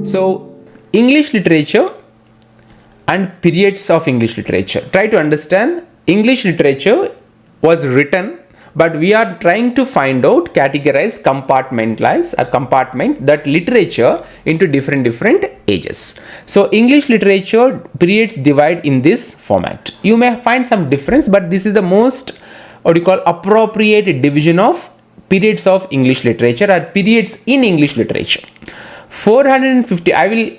So English literature and periods of English literature. Try to understand, English literature was written, but we are trying to find out, categorize, compartmentalize or compartment that literature into different ages. So English literature periods divide in this format. You may find some difference, but this is the most appropriate division of periods of English literature or periods in English literature. 450, I will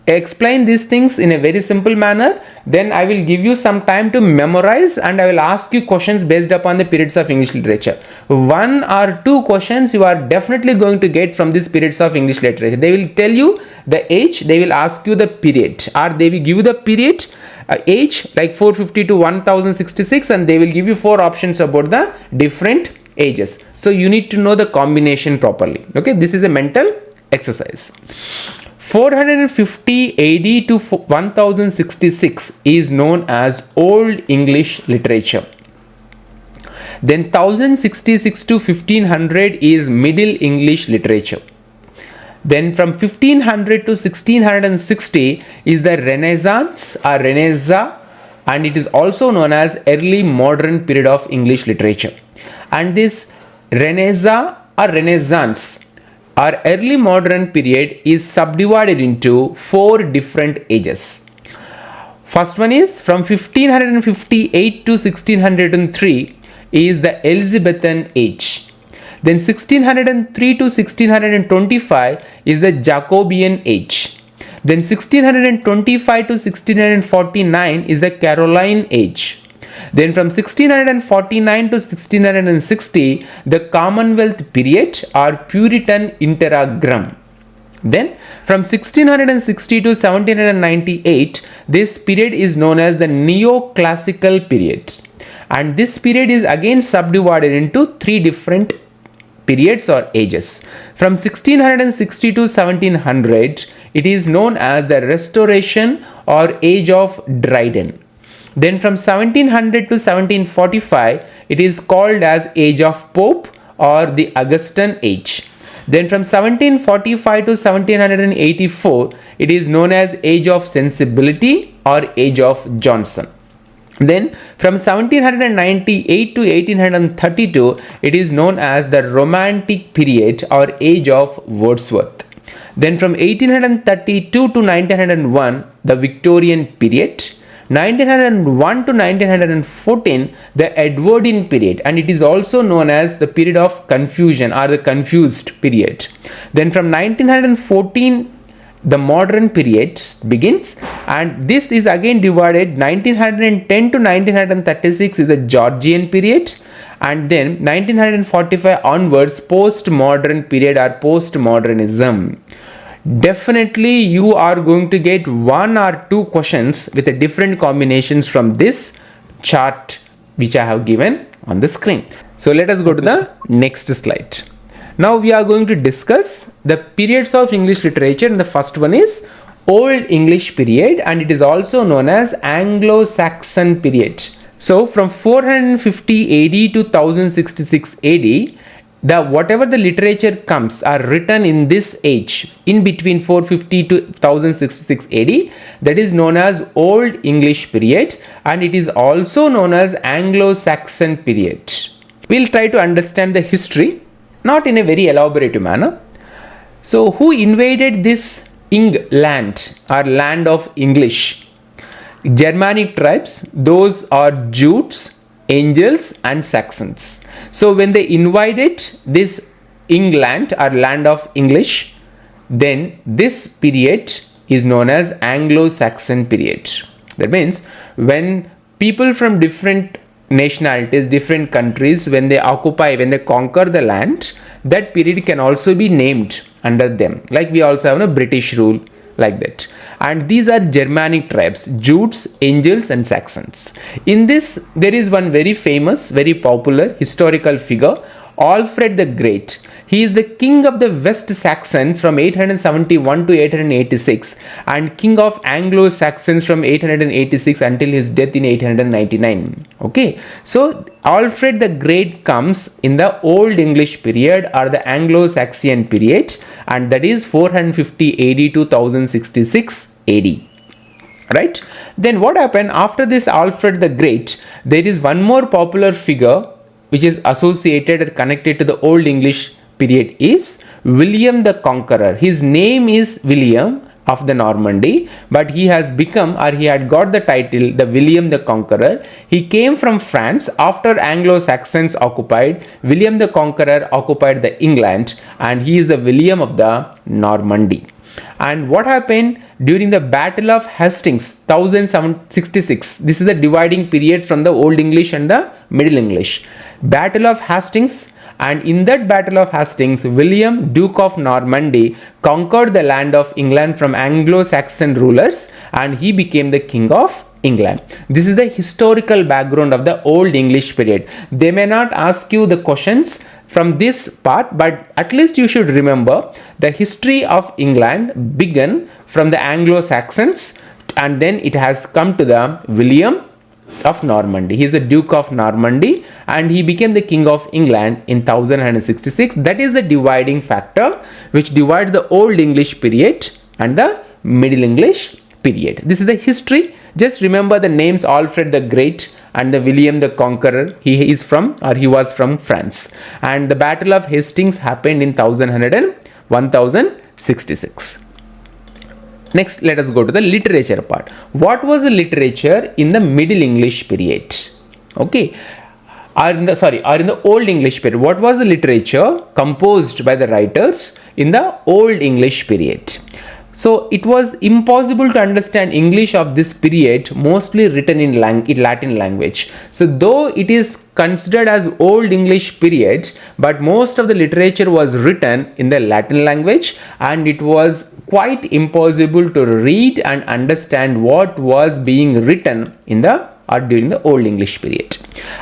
explain these things in a very simple manner, then I will give you some time to memorize and I will ask you questions based upon the periods of English literature. 1 or 2 questions you are definitely going to get from these periods of English literature. They will tell you the age, they will ask you the period, or they will give you the period age like 450 to 1066, and they will give you 4 options about the different ages. So you need to know the combination properly. Okay, this is a mental exercise. 450 AD to 1066 is known as Old English literature. Then 1066 to 1500 is Middle English literature. Then from 1500 to 1660 is the Renaissance or Renaissance, and it is also known as early modern period of English literature. And this Renaissance or Renaissance or early modern period is subdivided into 4 different ages. First one is from 1558 to 1603 is the Elizabethan age. Then 1603 to 1625 is the Jacobean age. Then 1625 to 1649 is the Caroline age. Then from 1649 to 1660 the Commonwealth period or Puritan interregnum. Then from 1660 to 1798 this period is known as the Neoclassical period, and this period is again subdivided into 3 different periods or ages. From 1660 to 1700 it is known as the Restoration or Age of Dryden. Then from 1700 to 1745 it is called as Age of Pope or the Augustan age. Then from 1745 to 1784 it is known as Age of Sensibility or Age of Johnson. Then from 1798 to 1832 it is known as the Romantic period or Age of Wordsworth. Then from 1832 to 1901 the Victorian period. 1901 to 1914 the Edwardian period, and it is also known as the period of confusion or the confused period. Then from 1914 the modern period begins, and this is again divided. 1910 to 1936 is the Georgian period, and then 1945 onwards postmodern period or postmodernism. Definitely you are going to get 1 or 2 questions with a different combinations from this chart which I have given on the screen. So let us go to the next slide. Now we are going to discuss the periods of English literature, and the first one is Old English period, and it is also known as Anglo-Saxon period. So from 450 AD to 1066 AD, whatever the literature comes are written in this age in between 450 to 1066 AD, that is known as Old English period, and it is also known as Anglo-Saxon period. We'll try to understand the history, not in a very elaborate manner. So who invaded this England or land of English? Germanic tribes, those are Jutes, Angles and Saxons. So when they invaded this England or land of English, then this period is known as Anglo-Saxon period. That means when people from different nationalities, different countries, when they conquer the land, that period can also be named under them. Like we also have a British rule like that. And these are Germanic tribes, Jutes, Angles and Saxons. In this there is one very famous, very popular historical figure Alfred the Great. He is the king of the West Saxons from 871 to 886 and king of Anglo-Saxons from 886 until his death in 899. Okay, so Alfred the Great comes in the Old English period or the Anglo-Saxon period, and that is 450 AD to 1066 AD. Right? Then what happened after this Alfred the Great? There is one more popular figure which is associated or connected to the Old English period is William the Conqueror. His name is William of the Normandy, but he has become, or he had got the title, the William the Conqueror. He came from France after Anglo-Saxons occupied. William the Conqueror occupied the England, and he is the William of the Normandy. And what happened during the Battle of Hastings 1066? This is the dividing period from the Old English and the Middle English. Battle of Hastings, and in that Battle of Hastings, William, Duke of Normandy, conquered the land of England from Anglo-Saxon rulers, and he became the King of England. This is the historical background of the Old English period. They may not ask you the questions from this part, but at least you should remember the history of England began from the Anglo-Saxons, and then it has come to the William of Normandy. He is the Duke of Normandy, and he became the King of England in 1166. That is the dividing factor which divides the Old English period and the Middle English period. This is the history. Just remember the names Alfred the Great and the William the Conqueror. He was from France, and the Battle of Hastings happened in 1066. Next, let us go to the literature part. What was the literature in the Middle English period? Okay, or in the Old English period. What was the literature composed by the writers in the Old English period? So it was impossible to understand English of this period, mostly written in Latin language. So though it is considered as Old English period, but most of the literature was written in the Latin language, and it was quite impossible to read and understand what was being written in during the Old English period.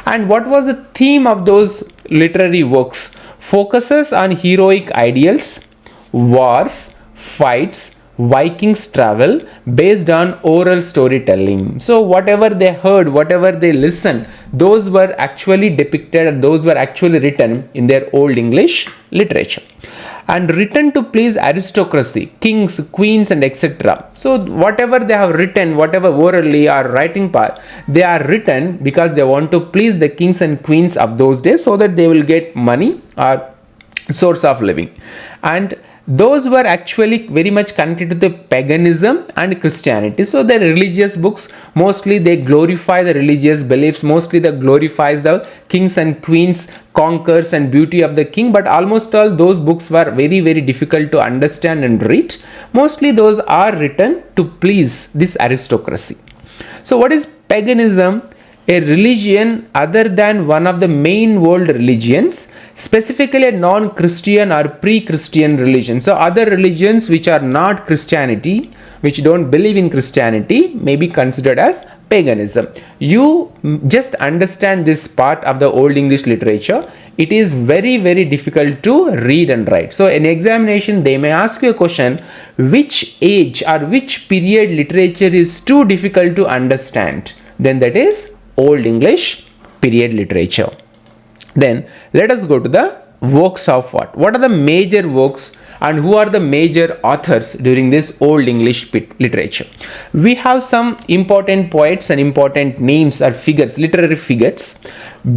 And what was the theme of those literary works? Focuses on heroic ideals, wars, fights, Vikings travel based on oral storytelling. So whatever they heard, whatever they listened, those were actually depicted, those were actually written in their Old English literature, and written to please aristocracy, kings, queens, and etc. So whatever they have written, whatever orally or writing part, they are written because they want to please the kings and queens of those days, so that they will get money or source of living. And those were actually very much connected to the paganism and Christianity. So the religious books, mostly they glorify the religious beliefs, mostly they glorifies the kings and queens, conquers and beauty of the king, but almost all those books were very, very difficult to understand and read. Mostly those are written to please this aristocracy. So what is paganism? A religion other than one of the main world religions, specifically a non-Christian or pre-Christian religion. So other religions which are not Christianity, which don't believe in Christianity, may be considered as paganism. You just understand this part of the Old English literature. It is very, very difficult to read and write. So in examination, they may ask you a question, which age or which period literature is too difficult to understand? Then that is Old English period literature. Then let us go to the works of what? What are the major works and who are the major authors during this Old English literature? We have some important poets and important names or figures, literary figures.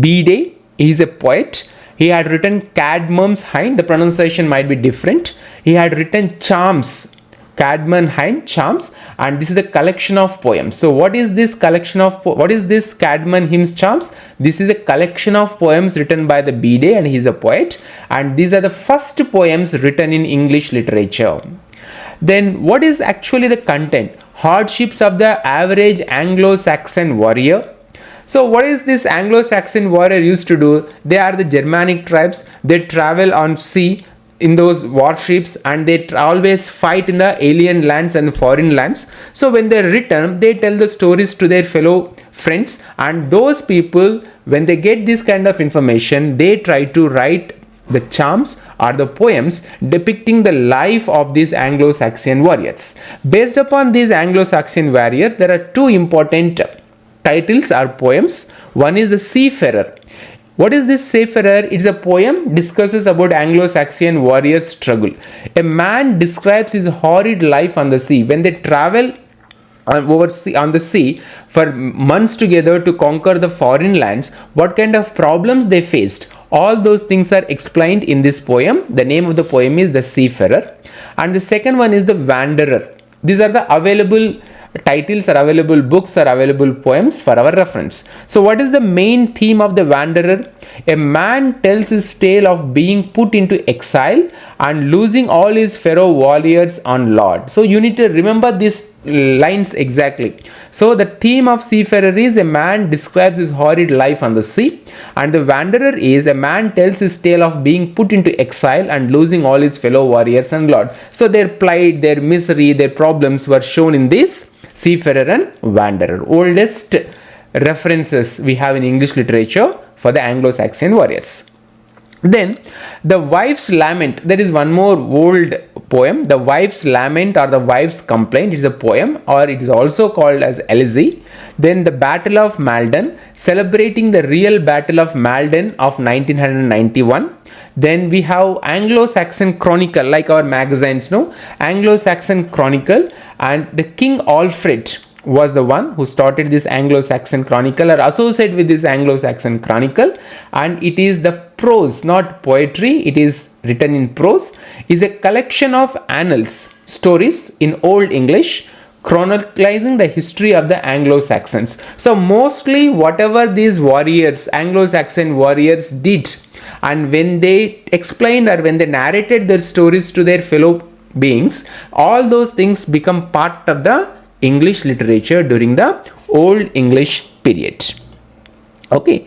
Bede is a poet. He had written Cadmon's Hind. The pronunciation might be different. He had written Charms, Cadman Hind, Charms, and this is the collection of poems. So what is this collection of what is this Cadman Hymns Charms? This is a collection of poems written by the Bede, and he is a poet, and these are the first poems written in English literature. Then what is actually the content? Hardships of the average Anglo-Saxon warrior. So what is this Anglo-Saxon warrior used to do? They are the Germanic tribes. They travel on sea in those warships, and they always fight in the alien lands and foreign lands. So when they return, they tell the stories to their fellow friends, and those people when they get this kind of information, they try to write the charms or the poems depicting the life of these Anglo-Saxon warriors. Based upon these Anglo-Saxon warriors, there are two important titles or poems. One is the Seafarer. What is this Seafarer? It's a poem discusses about Anglo-Saxon warriors' struggle. A man describes his horrid life on the sea when they travel on the sea for months together to conquer the foreign lands, what kind of problems they faced. All those things are explained in this poem. The name of the poem is The Seafarer. And the second one is The Wanderer. These are the available titles, or available books, or available poems for our reference. So what is the main theme of The Wanderer? A man tells his tale of being put into exile and losing all his fellow warriors on Lord. So you need to remember these lines exactly. So the theme of Seafarer is a man describes his horrid life on the sea, and the Wanderer is a man tells his tale of being put into exile and losing all his fellow warriors and Lord. So their plight, their misery, their problems were shown in this Seafarer and Wanderer. Oldest references we have in English literature for the Anglo-Saxon warriors. Then the Wife's Lament. There is one more old poem, the Wife's Lament or the Wife's Complaint. It's a poem, or it is also called as elegy. Then the Battle of Maldon, celebrating the real Battle of Maldon of 1991. Then we have Anglo-Saxon Chronicle, like our magazines, no? Anglo-Saxon Chronicle, and the King Alfred was the one who started this Anglo-Saxon Chronicle, or associated with this Anglo-Saxon Chronicle, and it is the prose, not poetry, it is written in prose, is a collection of annals, stories in Old English, chronicling the history of the Anglo-Saxons. So mostly whatever these warriors, Anglo-Saxon warriors did, and when they explained or when they narrated their stories to their fellow beings, all those things become part of the English literature during the Old English period. Okay,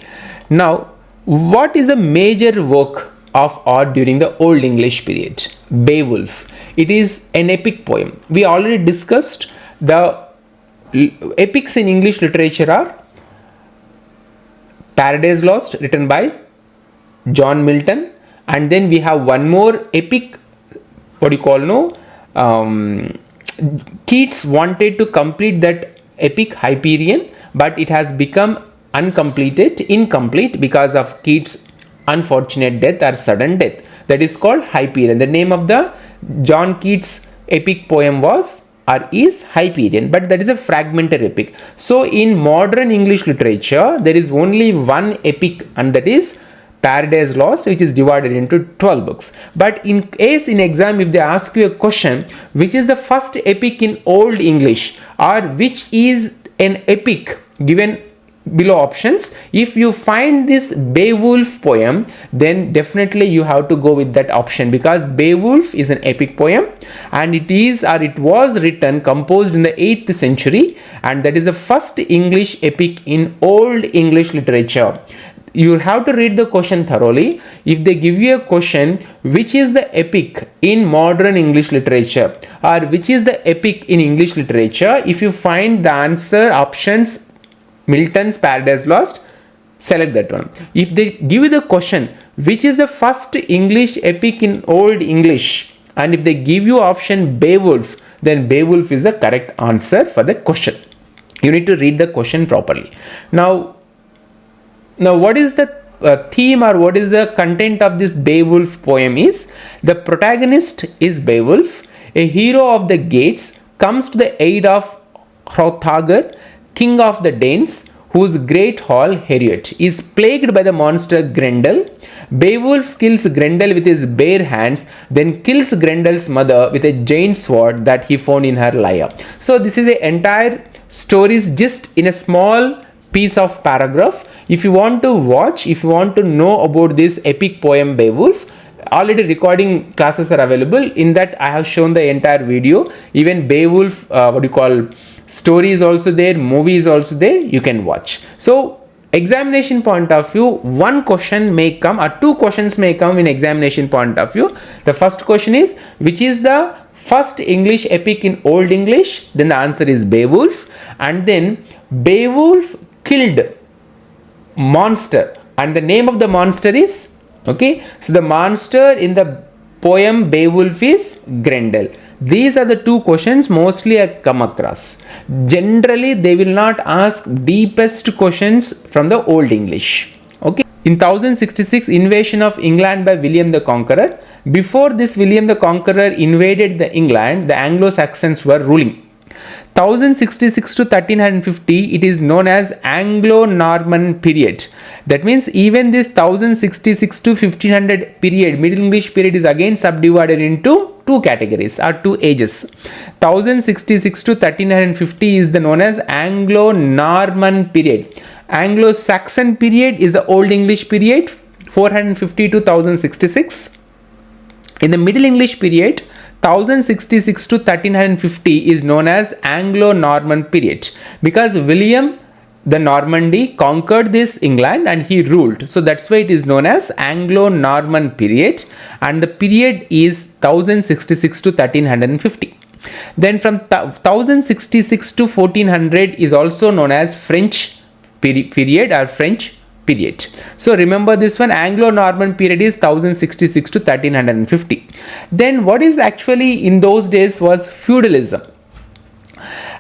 now what is a major work of art during the Old English period? Beowulf. It is an epic poem. We already discussed the epics in English literature are Paradise Lost, written by John Milton, and then we have one more epic, what do you call, Keats wanted to complete that epic Hyperion, but it has become incomplete because of Keats' unfortunate death or sudden death. That is called Hyperion. The name of the John Keats epic poem was or is Hyperion, but that is a fragmentary epic. So in modern English literature, there is only one epic, and that is Paradise Lost, which is divided into 12 books. But in case in exam, if they ask you a question, which is the first epic in Old English, or which is an epic, given below options, if you find this Beowulf poem, then definitely you have to go with that option, because Beowulf is an epic poem, and it was written, composed in the 8th century, and that is the first English epic in Old English literature. You have to read the question thoroughly. If they give you a question, which is the epic in modern English literature, or which is the epic in English literature, if you find the answer options Milton's Paradise Lost, select that one. If they give you the question, which is the first English epic in Old English, and if they give you option Beowulf, then Beowulf is the correct answer for the question. You need to read the question properly. Now what is the theme, or what is the content of this Beowulf poem is, the protagonist is Beowulf, a hero of the Gates, comes to the aid of Hrothgar, king of the Danes, whose great hall Heriot is plagued by the monster Grendel. Beowulf kills Grendel with his bare hands, then kills Grendel's mother with a giant sword that he found in her lair. So this is the entire story, is just in a small piece of paragraph. If you want to watch, if you want to know about this epic poem Beowulf, already recording classes are available. In that I have shown the entire video. Even Beowulf story is also there, movie is also there, you can watch. So examination point of view, one question may come or two questions may come in examination point of view. The first question is, which is the first English epic in Old English? Then the answer is Beowulf. And then Beowulf killed monster, and the name of the monster is, okay, so the monster in the poem Beowulf is Grendel. These are the two questions mostly I come across. Generally, they will not ask deepest questions from the Old English. Okay. In 1066, invasion of England by William the Conqueror. Before this William the Conqueror invaded the England, the Anglo-Saxons were ruling. 1066 to 1350, it is known as AngloNorman period. That means even this 1066 to 1500 period, Middle English period, is again subdivided into two categories or two ages. 1066 to 1350 is the known as AngloNorman period. Anglo-Saxon period is the Old English period, 450 to 1066. In the Middle English period, 1066 to 1350 is known as Anglo-Norman period, because William the Normandy conquered this England and he ruled. So that's why it is known as Anglo-Norman period, and the period is 1066 to 1350. Then from 1066 to 1400 is also known as French period or French period. So remember this one, Anglo-Norman period is 1066 to 1350. Then what is actually in those days was feudalism.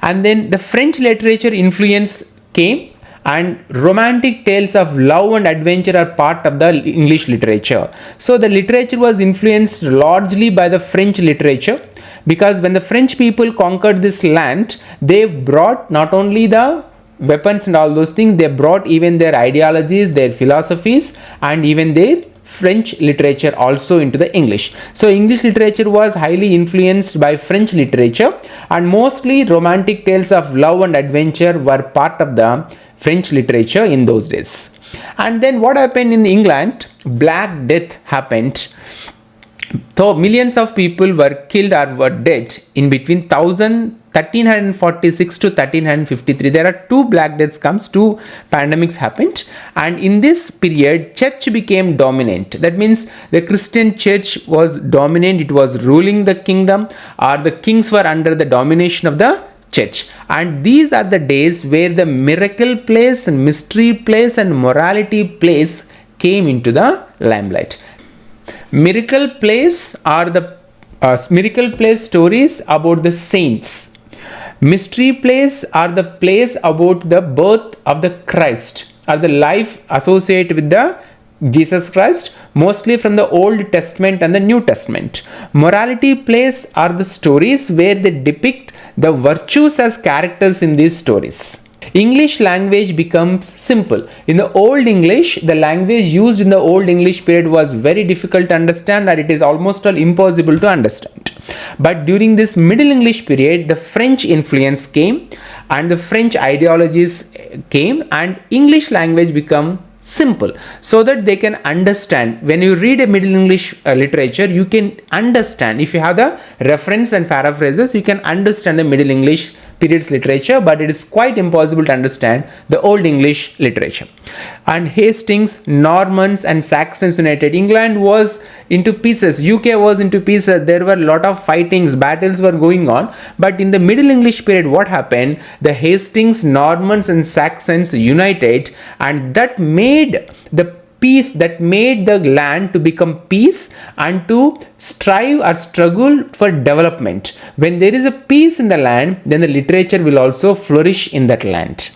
And then the French literature influence came, and romantic tales of love and adventure are part of the English literature. So the literature was influenced largely by the French literature, because when the French people conquered this land, they brought not only the weapons and all those things, they brought even their ideologies, their philosophies, and even their French literature also into the English. So English literature was highly influenced by French literature, and mostly romantic tales of love and adventure were part of the French literature in those days. And then what happened in England? Black Death happened. So millions of people were killed or were dead in between 1346 to 1353. There are two Black Deaths comes, two pandemics happened, and in this period church became dominant. That means the Christian church was dominant, it was ruling the kingdom, or the kings were under the domination of the church. And these are the days where the miracle plays, mystery plays, and morality plays came into the limelight. Miracle plays are the miracle plays stories about the saints. Mystery plays are the plays about the birth of the Christ, or the life associated with the Jesus Christ, mostly from the Old Testament and the New Testament. Morality plays are the stories where they depict the virtues as characters in these stories. English language becomes simple. In the Old English, the language used in the Old English period was very difficult to understand, and it is almost all impossible to understand. But during this Middle English period, the French influence came, and the French ideologies came, and English language become simple, so that they can understand. When you read a Middle English literature, you can understand. If you have the reference and paraphrases, you can understand the Middle English period's literature, but it is quite impossible to understand the Old English literature. And Hastings, Normans and Saxons united. England was into pieces, UK was into pieces, there were a lot of fightings, battles were going on. But in the Middle English period, what happened? The Hastings, Normans and Saxons united, and that made the peace, that made the land to become peace and to strive or struggle for development. When there is a peace in the land, then the literature will also flourish in that land.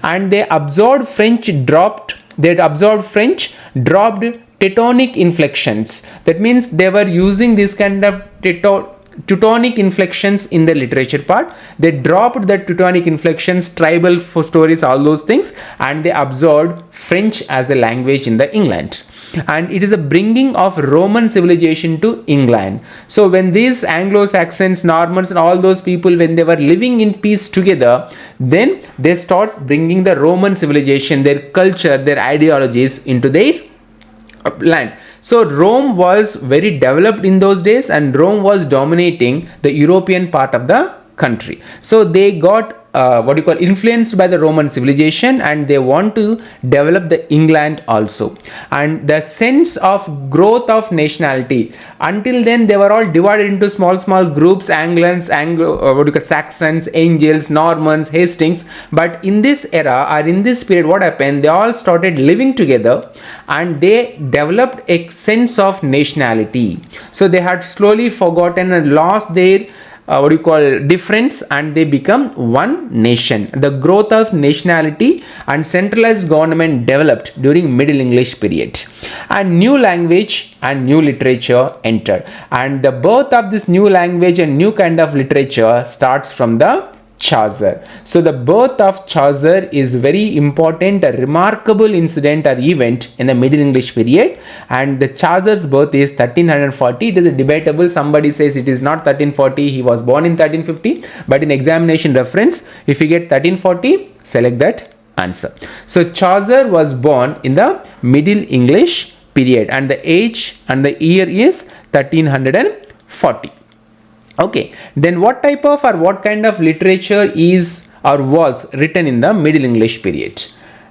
And they absorbed French, dropped Teutonic inflections. That means they were using this kind of Teutonic inflections in the literature part. They dropped the Teutonic inflections, tribal for stories, all those things, and they absorbed French as a language in the England. And it is a bringing of Roman civilization to England. So when these Anglo-Saxons, Normans and all those people, when they were living in peace together, then they start bringing the Roman civilization, their culture, their ideologies into their land. So Rome was very developed in those days, and Rome was dominating the European part of the country. So they got influenced by the Roman civilization, and they want to develop the England also. And the sense of growth of nationality, until then they were all divided into small groups, Anglos, Saxons, Angles, Normans, Hastings. But in this era or in this period, what happened, they all started living together and they developed a sense of nationality. So they had slowly forgotten and lost their difference, and they become one nation. The growth of nationality and centralized government developed during Middle English period, and new language and new literature entered. And the birth of this new language and new kind of literature starts from the Chaucer. So the birth of Chaucer is very important, a remarkable incident or event in the Middle English period, and the Chaucer's birth is 1340. It is debatable. Somebody says it is not 1340, he was born in 1350, but in examination reference, if you get 1340, select that answer. So Chaucer was born in the Middle English period, and the age and the year is 1340. Okay, then what type of or what kind of literature is or was written in the Middle English period?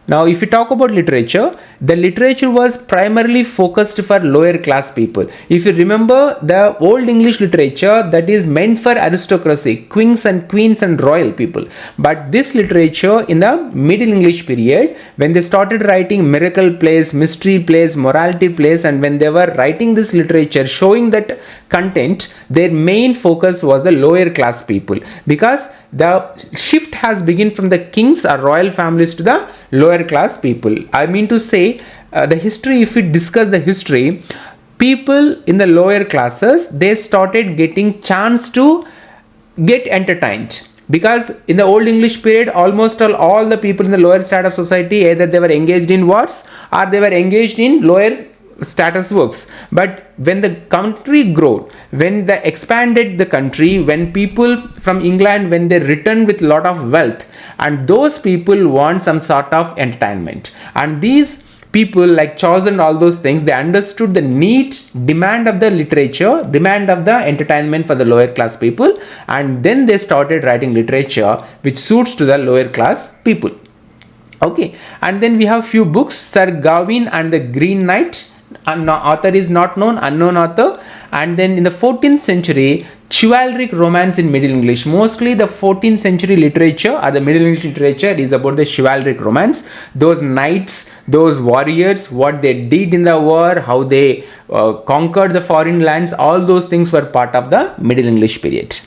Now, if you talk about literature, the literature was primarily focused for lower class people. If you remember the Old English literature, that is meant for aristocracy, kings and queens and royal people. But this literature in the Middle English period, when they started writing miracle plays, mystery plays, morality plays, and when they were writing this literature showing that content, their main focus was the lower class people, because the shift has begun from the kings or royal families to the lower class people. I mean to say, the history, if we discuss the history, people in the lower classes, they started getting chance to get entertained, because in the Old English period, almost all the people in the lower strata of society, either they were engaged in wars or they were engaged in lower status works. But when the country grew, when they expanded the country, when people from England, when they returned with lot of wealth, and those people want some sort of entertainment, and these people like Chaucer and all those things, they understood the need, demand of the literature, demand of the entertainment for the lower class people, and then they started writing literature which suits to the lower class people. Okay, and then we have few books, Sir Gawain and the Green Knight. Author is not known, unknown author. And then in the 14th century, chivalric romance in Middle English. Mostly the 14th century literature or the Middle English literature is about the chivalric romance. Those knights, those warriors, what they did in the war, how they conquered the foreign lands, all those things were part of the Middle English period.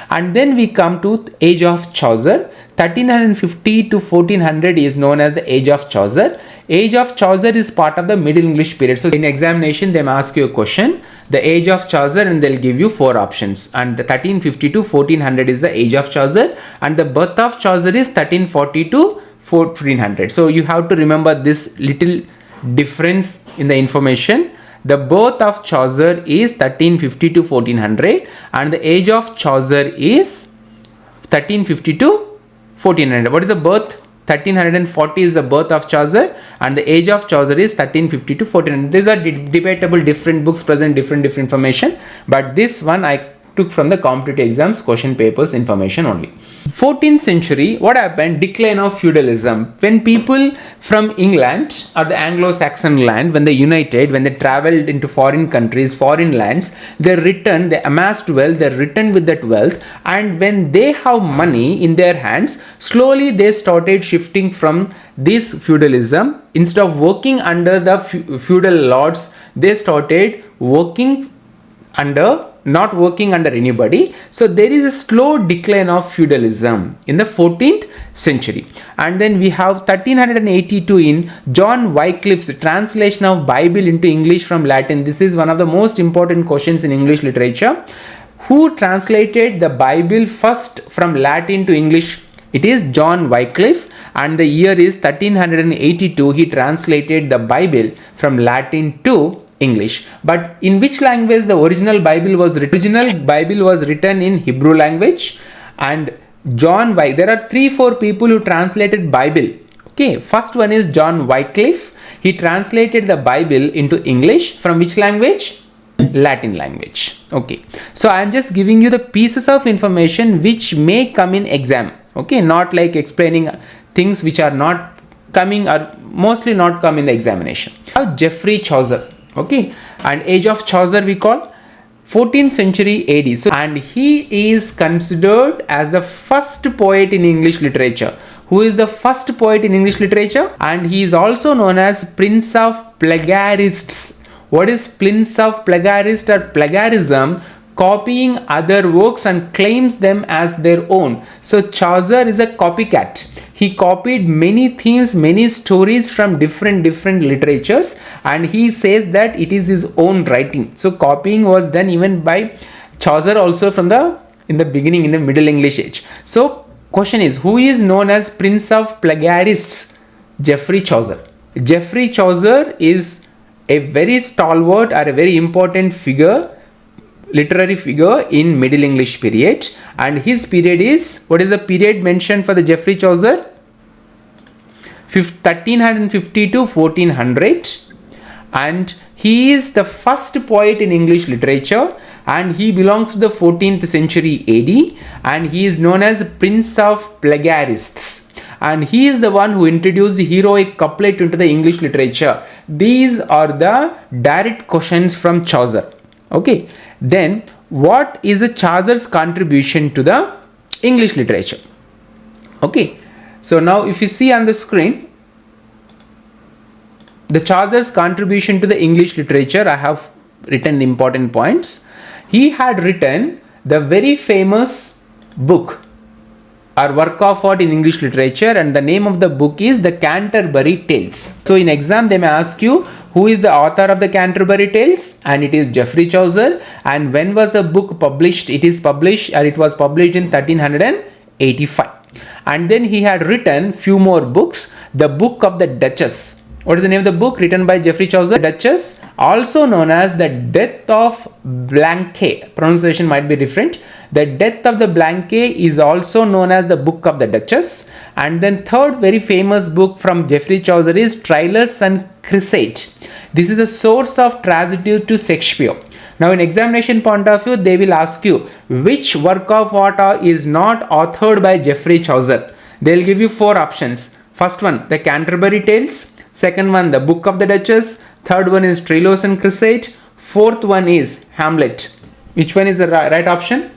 And then we come to age of Chaucer. 1350 to 1400 is known as the age of Chaucer. Age of Chaucer is part of the Middle English period. So in examination, they may ask you a question, the age of Chaucer, and they'll give you 4 options. And the 1350 to 1400 is the age of Chaucer, and the birth of Chaucer is 1340 to 1400. So you have to remember this little difference in the information. The birth of Chaucer is 1350 to 1400, and the age of Chaucer is 1350 to 1400. What is the birth? 1340 is the birth of Chaucer, and the age of Chaucer is 1350 to 1400. These are debatable, different books present different information, but this one I took from the competitive exams question papers information only. 14th century, what happened? Decline of feudalism. When people from England or the Anglo-Saxon land, when they united, when they traveled into foreign countries, foreign lands, they returned, they amassed wealth, they returned with that wealth, and when they have money in their hands, slowly they started shifting from this feudalism. Instead of working under the feudal lords, they started working not working under anybody. So there is a slow decline of feudalism in the 14th century. And then we have 1382 in John Wycliffe's translation of Bible into English from Latin. This is one of the most important questions in English literature. Who translated the Bible first from Latin to English? It is John Wycliffe, and the year is 1382. He translated the Bible from Latin to English. But in which language the original Bible was written? Original Bible was written in Hebrew language, and there are 3-4 people who translated Bible. Okay, first one is John Wycliffe. He translated the Bible into English from which language? Latin language. Okay, so I am just giving you the pieces of information which may come in exam. Okay, not like explaining things which are not coming or mostly not come in the examination. Now Geoffrey Chaucer, okay, and age of Chaucer we call 14th century AD. So, and he is considered as the first poet in English literature. Who is the first poet in English literature? And he is also known as Prince of Plegarists. What is Prince of Plegarists or plagiarism? Copying other works and claims them as their own. So Chaucer is a copycat. He copied many themes, many stories from different literatures, and he says that it is his own writing. So copying was done even by Chaucer also from in the beginning, in the Middle English age. So question is, who is known as Prince of Plegarists? Geoffrey Chaucer. Geoffrey Chaucer is a very stalwart or a very important figure, literary figure in Middle English period, and his period is, what is the period mentioned for the Geoffrey Chaucer? 1350 to 1400, and he is the first poet in English literature, and he belongs to the 14th century AD, and he is known as Prince of Plegarists, and he is the one who introduced the heroic couplet into the English literature. These are the direct questions from Chaucer. Okay, then what is the Chaucer's contribution to the English literature? Okay, so now if you see on the screen the Chaucer's contribution to the English literature, I have written the important points. He had written the very famous book or work of art in English literature, and the name of the book is the Canterbury Tales. So in exam they may ask you, who is the author of the Canterbury Tales? And it is Geoffrey Chaucer. And when was the book published? It was published in 1385. And then he had written few more books. The Book of the Duchess. What is the name of the book written by Geoffrey Chaucer? Duchess, also known as the Death of Blanquet. Pronunciation might be different. The Death of the Blanquet is also known as the Book of the Duchess. And then third very famous book from Geoffrey Chaucer is Troilus and Cressida. This is the source of tragedy to Shakespeare. Now in examination point of view, they will ask you which work of art is not authored by Geoffrey Chaucer. They will give you four options. First one, the Canterbury Tales. Second one, the Book of the Duchess. Third one is Troilus and Cressida. Fourth one is Hamlet. Which one is the right option?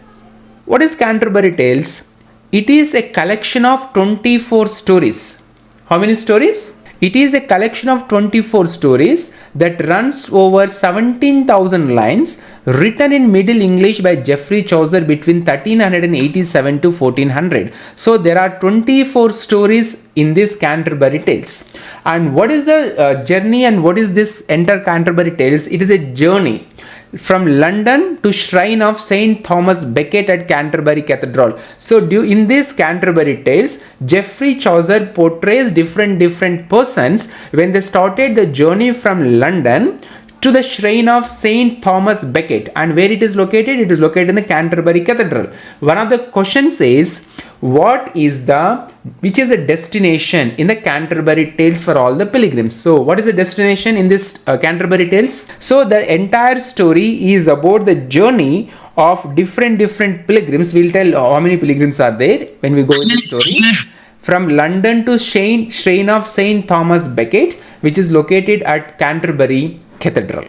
What is Canterbury Tales? It is a collection of 24 stories. How many stories? It is a collection of 24 stories that runs over 17,000 lines, written in Middle English by Geoffrey Chaucer between 1387 to 1400. So there are 24 stories in this Canterbury Tales. And what is the journey and what is this entire Canterbury Tales? It is a journey from London to shrine of Saint Thomas Becket at Canterbury Cathedral. So in this Canterbury Tales, Geoffrey Chaucer portrays different persons when they started the journey from London to the shrine of Saint Thomas Becket. And where it is located? It is located in the Canterbury Cathedral. One of the questions is, which is the destination in the Canterbury Tales for all the pilgrims? So what is the destination in this Canterbury Tales? So the entire story is about the journey of different pilgrims. We'll tell how many pilgrims are there when we go in the story. From London to shrine of Saint Thomas Becket, which is located at Canterbury Cathedral.